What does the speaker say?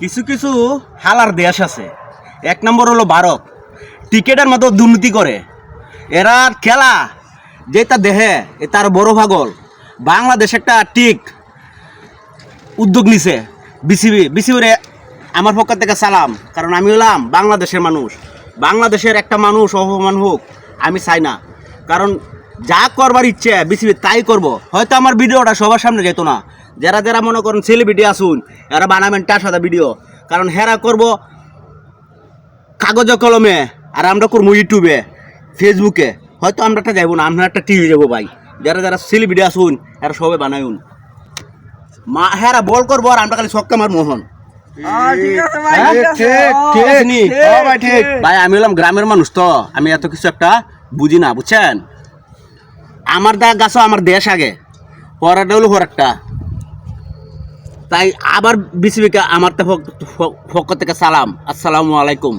কিছু কিছু হালার দেশ আছে, এক নম্বর হলো ভারত। টিকেটের মতো দুর্নীতি করে এরা খেলা যেটা দেহে এ তার বড় পাগল। বাংলাদেশ একটা ঠিক উদ্যোগ নিছে বিসিবিরে আমার পক্ষ থেকে সালাম, কারণ আমি হলাম বাংলাদেশের মানুষ। বাংলাদেশের একটা মানুষ অপমান হোক আমি চাই না, কারণ যা করবার ইচ্ছে বিসিবি তাই করব। হয়তো আমার ভিডিওটা সবার সামনে যেত না, যারা যারা মনে করেন সেলিব্রিটি আসুন এরা বানাবেন টার সাদা ভিডিও, কারণ হেরা করব কাগজে কলমে আর আমরা করবো ইউটিউবে ফেসবুকে। হয়তো আমরা একটা যাবো না, আমরা একটা টিভি যাবো ভাই। যারা যারা সেলিব্রিটি আসুন এরা সবাই বানায়ুন, মা হেরা বল করবো আর আমরা খালি ছক্কা মার মোহন। ভাই আমি হলাম গ্রামের মানুষ, তো আমি এত কিছু একটা বুঝি না, বুঝছেন। আমার দা গাছ আমার দেশ আগে, পরাটা হলো একটা। তাই আবার বিসিবিকে আমার পক্ষ থেকে সালাম, আসসালামু আলাইকুম।